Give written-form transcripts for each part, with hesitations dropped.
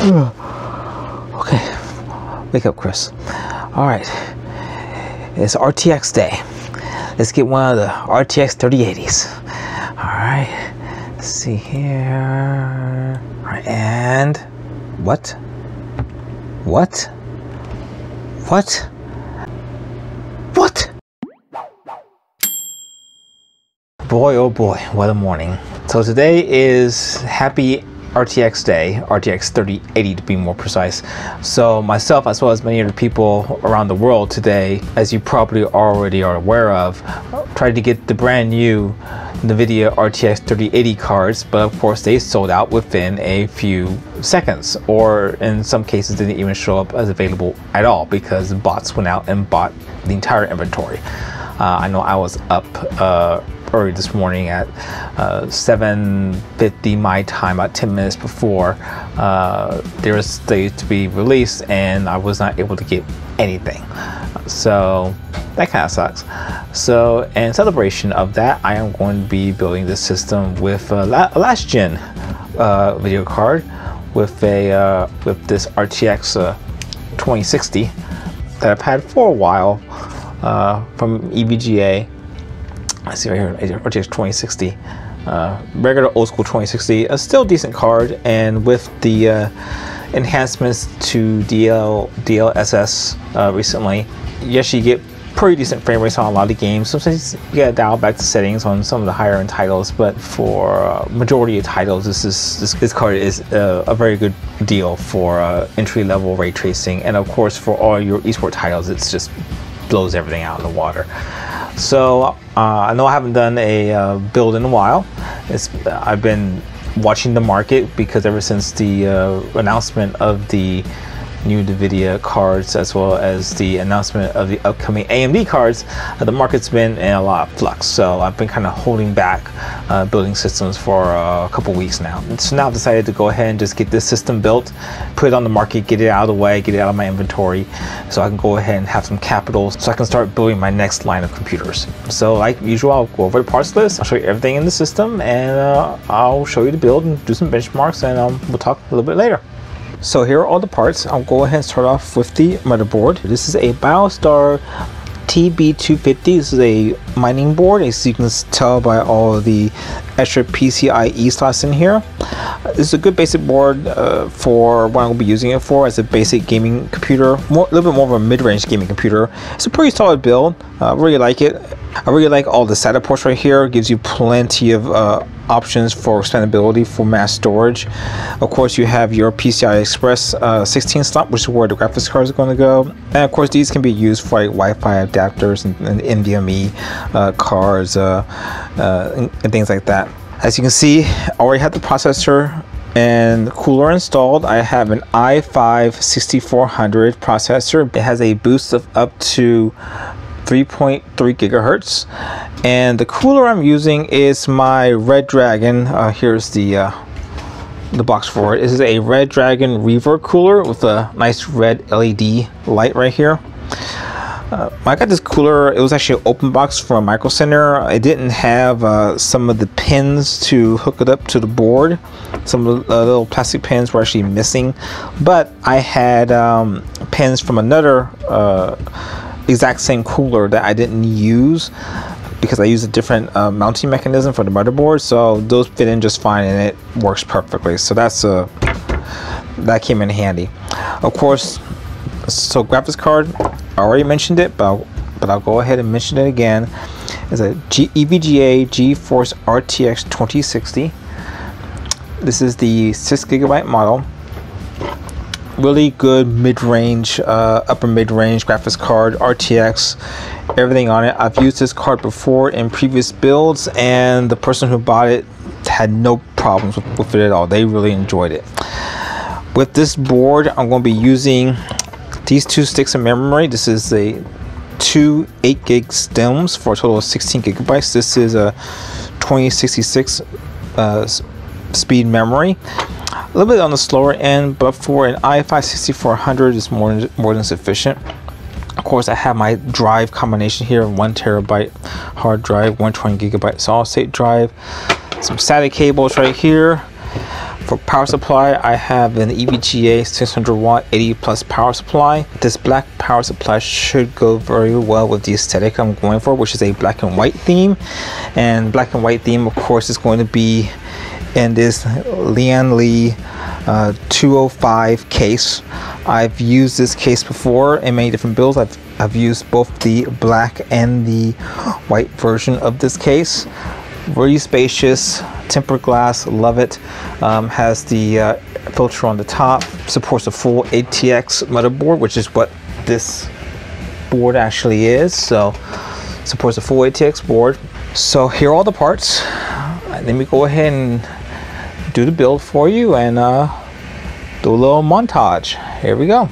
Okay, wake up, Chris. All right, it's RTX day. Let's get one of the RTX 3080s. All right, let's see here. All right, and what? What? What? What? Boy, oh boy, what a morning. So today is happy RTX day, RTX 3080 to be more precise. So myself, as well as many other people around the world today, as you probably already are aware of, tried to get the brand new NVIDIA RTX 3080 cards, but of course they sold out within a few seconds, or in some cases didn't even show up as available at all because bots went out and bought the entire inventory. I know I was up early this morning at 7:50 my time, about 10 minutes before they were slated to be released, and I was not able to get anything. So that kind of sucks. So in celebration of that, I am going to be building this system with a last gen video card with this RTX 2060 that I've had for a while from EVGA. I see right here, RTX 2060, regular old school 2060, a still decent card, and with the enhancements to DLSS recently, you actually get pretty decent frame rates on a lot of the games. Sometimes you gotta dial back the settings on some of the higher end titles, but for majority of titles, this card is a very good deal for entry level ray tracing, and of course for all your esports titles, it's just blows everything out in the water. So I know I haven't done a build in a while. I've been watching the market because ever since the announcement of the new NVIDIA cards, as well as the announcement of the upcoming AMD cards, the market's been in a lot of flux. So I've been kind of holding back building systems for a couple weeks now. So now I've decided to go ahead and just get this system built, put it on the market, get it out of the way, get it out of my inventory, so I can go ahead and have some capital so I can start building my next line of computers. So like usual, I'll go over the parts list, I'll show you everything in the system, and I'll show you the build and do some benchmarks, and we'll talk a little bit later. So here are all the parts. I'll go ahead and start off with the motherboard. This is a Biostar TB250. This is a mining board, as you can tell by all of the extra PCIe slots in here. This is a good basic board for what I'm going to be using it for, as a basic gaming computer, a little bit more of a mid-range gaming computer. It's a pretty solid build. I really like it. I really like all the SATA ports right here. It gives you plenty of options for expandability for mass storage. Of course, you have your PCI Express 16 slot, which is where the graphics cards are going to go. And of course, these can be used for like Wi-Fi adapters and NVMe cards and things like that. As you can see, I already have the processor and cooler installed. I have an i5 6400 processor. It has a boost of up to 3.3 gigahertz, and the cooler I'm using is my Red Dragon. Here's the box for it. This is a Red Dragon Reaver cooler with a nice red LED light right here. I got this cooler, it was actually an open box from Micro Center. It didn't have some of the pins to hook it up to the board. Some of the little plastic pins were actually missing, but I had pins from another exact same cooler that I didn't use because I used a different mounting mechanism for the motherboard, so those fit in just fine and it works perfectly. So that came in handy. Of course, so graphics card, I already mentioned it, but I'll go ahead and mention it again. It's a EVGA GeForce RTX 2060. This is the 6GB model. Really good mid-range, upper mid-range graphics card, RTX, everything on it. I've used this card before in previous builds, and the person who bought it had no problems with it at all. They really enjoyed it. With this board, I'm going to be using these two sticks of memory. This is a two 8 gig stems for a total of 16 gigabytes. This is a 2066 speed memory. A little bit on the slower end, but for an i5 6400 is more than sufficient. Of course, I have my drive combination here: 1 terabyte hard drive, 120 gigabyte solid state drive, some SATA cables right here, For power supply, I have an EVGA 600 watt 80 plus power supply. This black power supply should go very well with the aesthetic I'm going for, which is a black and white theme. And black and white theme, of course, is going to be in this Lian Li 205 case. I've used this case before in many different builds. I've used both the black and the white version of this case. Really spacious, tempered glass, love it. Has the filter on the top, supports a full ATX motherboard, which is what this board actually is. So supports a full ATX board. So here are all the parts. Let me go ahead and do the build for you and do a little montage. Here we go.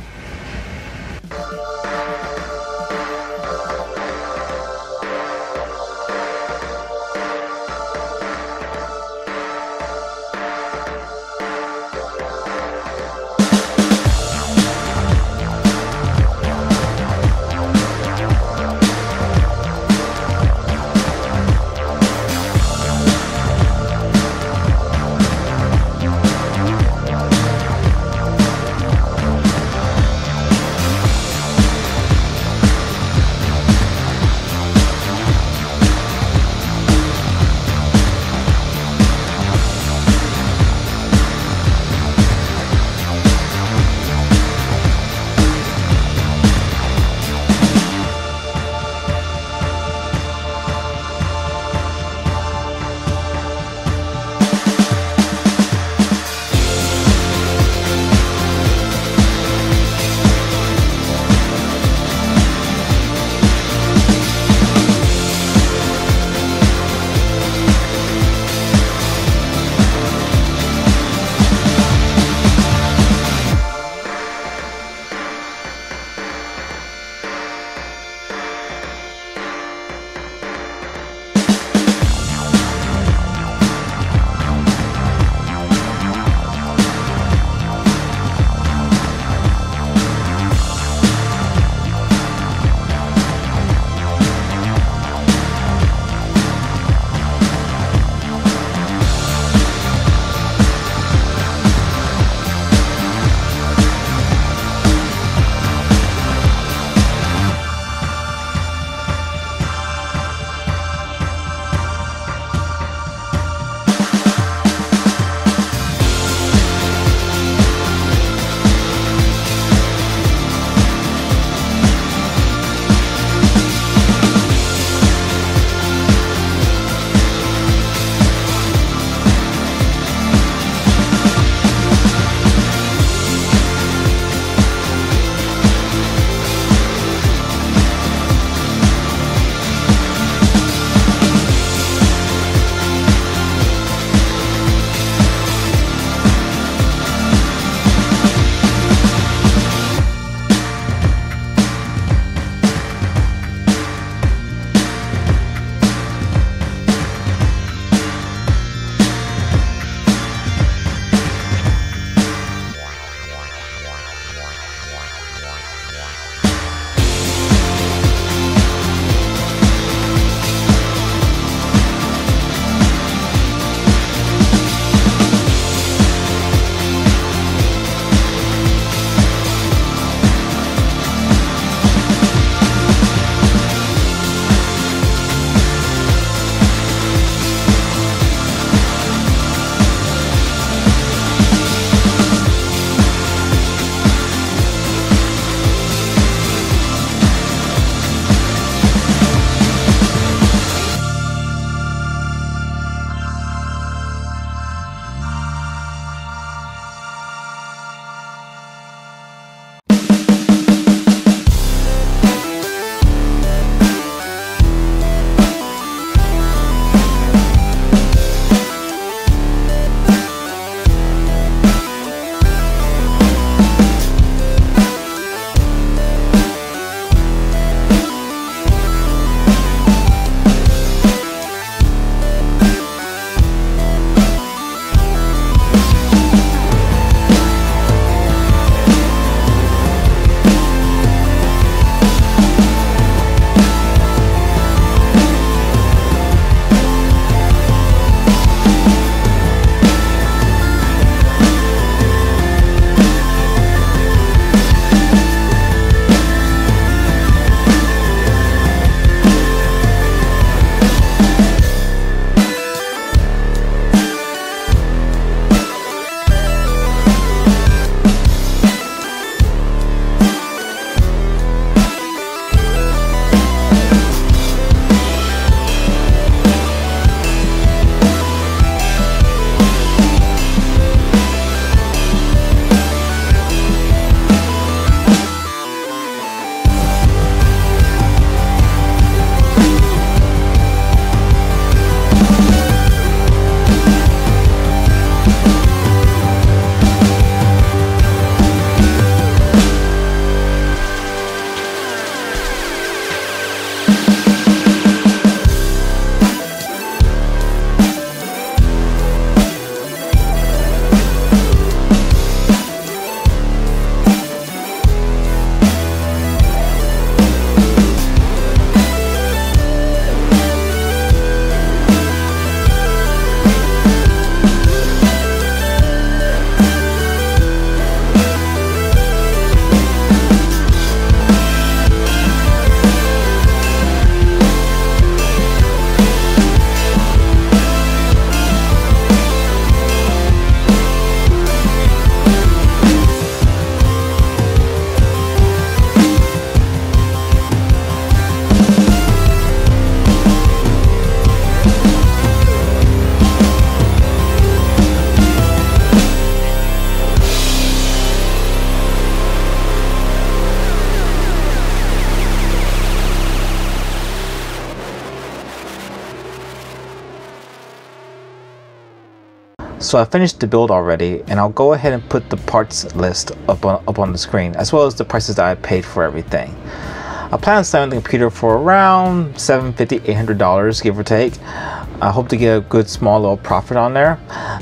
So I finished the build already, and I'll go ahead and put the parts list up on the screen, as well as the prices that I paid for everything. I plan on selling the computer for around $750, $800, give or take. I hope to get a good small little profit on there.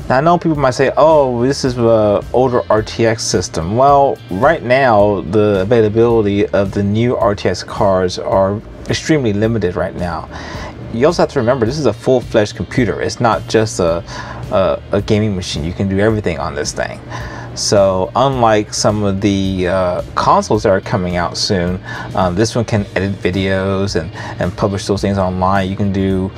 Now I know people might say, oh, this is an older RTX system. Well, right now the availability of the new RTX cards are extremely limited right now. You also have to remember, this is a full-fledged computer. It's not just a gaming machine. You can do everything on this thing. So unlike some of the consoles that are coming out soon, this one can edit videos and publish those things online. You can do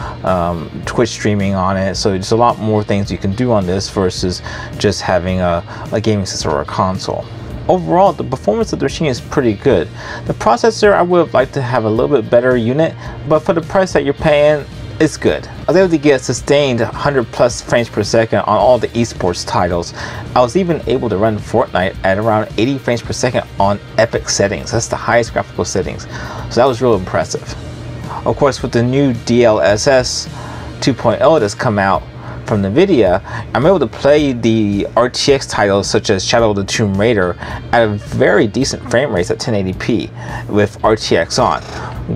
Twitch streaming on it. So there's a lot more things you can do on this versus just having a gaming system or a console. Overall, the performance of the machine is pretty good. The processor, I would have liked to have a little bit better unit, but for the price that you're paying, it's good. I was able to get sustained 100 plus frames per second on all the esports titles. I was even able to run Fortnite at around 80 frames per second on epic settings. That's the highest graphical settings. So that was real impressive. Of course, with the new DLSS 2.0 that's come out from NVIDIA, I'm able to play the RTX titles such as Shadow of the Tomb Raider at a very decent frame rates at 1080p with RTX on,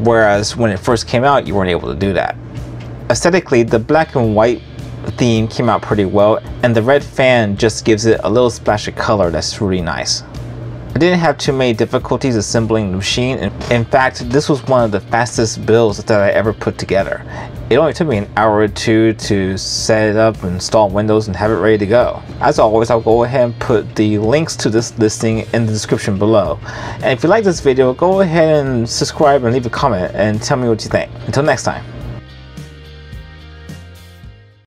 whereas when it first came out, you weren't able to do that. Aesthetically, the black and white theme came out pretty well, and the red fan just gives it a little splash of color that's really nice. I didn't have too many difficulties assembling the machine. In fact, this was one of the fastest builds that I ever put together. It only took me an hour or two to set it up, install Windows, and have it ready to go. As always, I'll go ahead and put the links to this listing in the description below. And if you like this video, go ahead and subscribe and leave a comment and tell me what you think. Until next time.